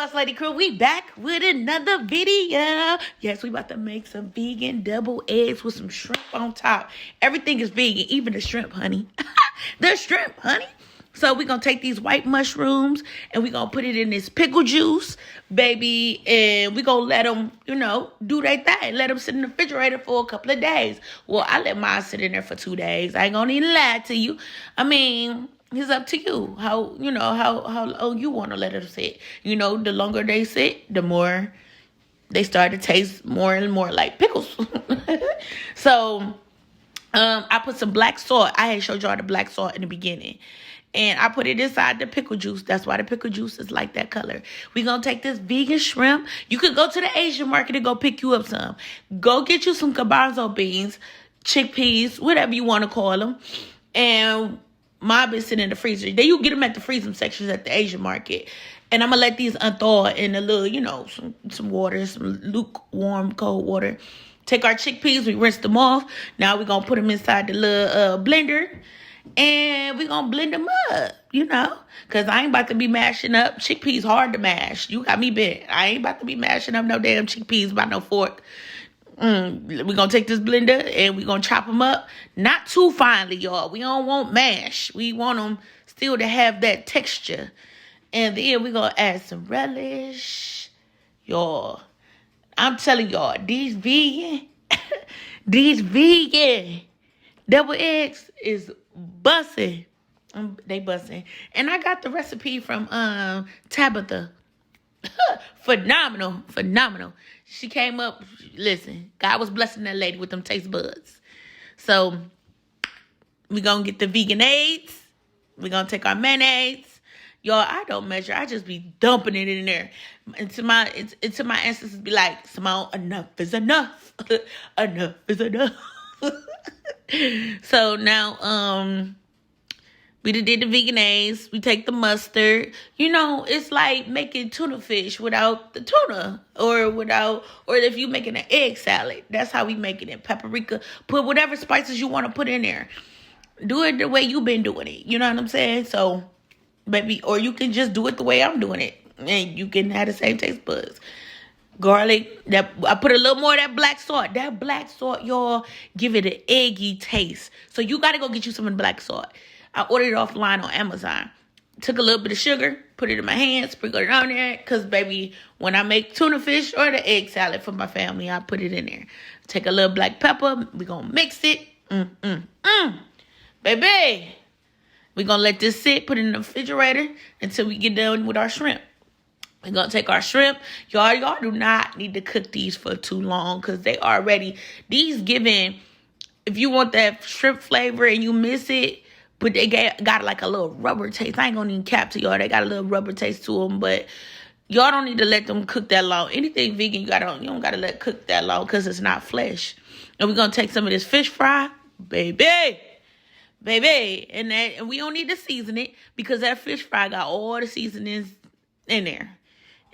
Boss Lady Crew, we back with another video. Yes, we about to make some vegan double eggs with some shrimp on top. Everything is vegan, even the shrimp, honey. The shrimp, honey. So we're going to take these white mushrooms and we're going to put it in this pickle juice, baby. And we're going to let them, do their thing. Let them sit in the refrigerator for a couple of days. Well, I let mine sit in there for 2 days. I ain't going to even lie to you. I mean, it's up to you how long you want to let it sit. The longer they sit, the more they start to taste more and more like pickles. So I put some black salt. I had showed y'all the black salt in the beginning. And I put it inside the pickle juice. That's why the pickle juice is like that color. We're going to take this vegan shrimp. You could go to the Asian market and go pick you up some. Go get you some garbanzo beans, chickpeas, whatever you want to call them. And mine been sitting in the freezer. Then you get them at the freezing sections at the Asian market. And I'm going to let these unthaw in a little, some water, some lukewarm cold water. Take our chickpeas. We rinse them off. Now we're going to put them inside the little blender. And we're going to blend them up, because I ain't about to be mashing up. Chickpeas hard to mash. You got me bent. I ain't about to be mashing up no damn chickpeas by no fork. We're going to take this blender and we're going to chop them up. Not too finely, y'all. We don't want mash. We want them still to have that texture. And then we're going to add some relish. Y'all, I'm telling y'all, these vegan double eggs is bussin'. They bussin'. And I got the recipe from Tabitha. Phenomenal. She came up, listen, God was blessing that lady with them taste buds. So we're going to get the vegan eggs. We're going to take our mayonnaise. Y'all, I don't measure. I just be dumping it in there. Until my ancestors be like, Simone, enough is enough. Enough is enough. So now we did the vegan eggs. We take the mustard. It's like making tuna fish without the tuna. Or if you making an egg salad. That's how we making it. Paprika. Put whatever spices you want to put in there. Do it the way you've been doing it. You know what I'm saying? So, baby, or you can just do it the way I'm doing it. And you can have the same taste buds. Garlic, I put a little more of that black salt. That black salt, y'all, give it an eggy taste. So you got to go get you some of the black salt. I ordered it offline on Amazon. Took a little bit of sugar, put it in my hand, sprinkled it on there. Because, baby, when I make tuna fish or the egg salad for my family, I put it in there. Take a little black pepper. We're going to mix it. Baby, we're going to let this sit, put it in the refrigerator until we get done with our shrimp. We're going to take our shrimp. Y'all do not need to cook these for too long because they already, these giving, if you want that shrimp flavor and you miss it, but they got like a little rubber taste. I ain't going to even cap to y'all. They got a little rubber taste to them, but y'all don't need to let them cook that long. Anything vegan, you don't got to let cook that long because it's not flesh. And we're going to take some of this fish fry, baby. And we don't need to season it because that fish fry got all the seasonings in there.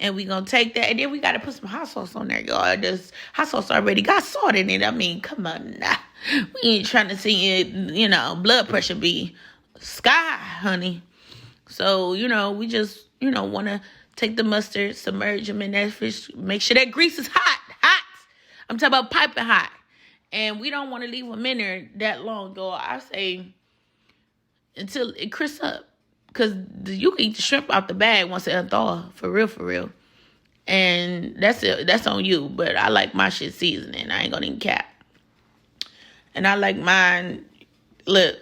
And we going to take that. And then we got to put some hot sauce on there, y'all. This hot sauce already got salt in it. I mean, come on now. We ain't trying to see it, blood pressure be sky, honey. So, we just, want to take the mustard, submerge them in that fish. Make sure that grease is hot. I'm talking about piping hot. And we don't want to leave them in there that long, y'all. I say until it crisps up. Because you can eat the shrimp out the bag once it unthaw, for real. And that's it. That's on you. But I like my shit seasoning. I ain't going to even cap. And I like mine, look,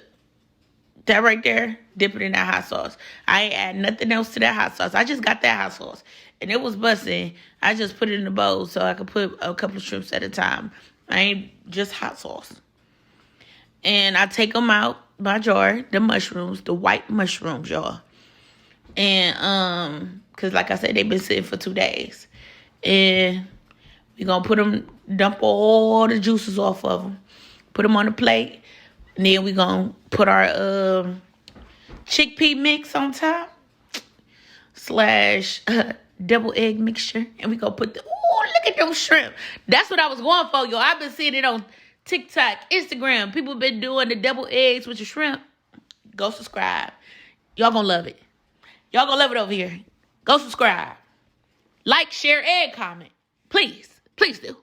that right there, dip it in that hot sauce. I ain't add nothing else to that hot sauce. I just got that hot sauce. And it was busting. I just put it in a bowl so I could put a couple of shrimps at a time. I ain't just hot sauce. And I take them out my jar, the mushrooms, the white mushrooms, y'all. And, because like I said, they've been sitting for 2 days. And we're going to put them, dump all the juices off of them. Put them on the plate. And then we're going to put our chickpea mix on top. / double egg mixture. And we're going to put look at those shrimp. That's what I was going for, y'all. I've been seeing it on TikTok, Instagram. People been doing the double eggs with the shrimp. Go subscribe. Y'all gonna love it. Y'all gonna love it over here. Go subscribe. Like, share, and comment. Please. Please do.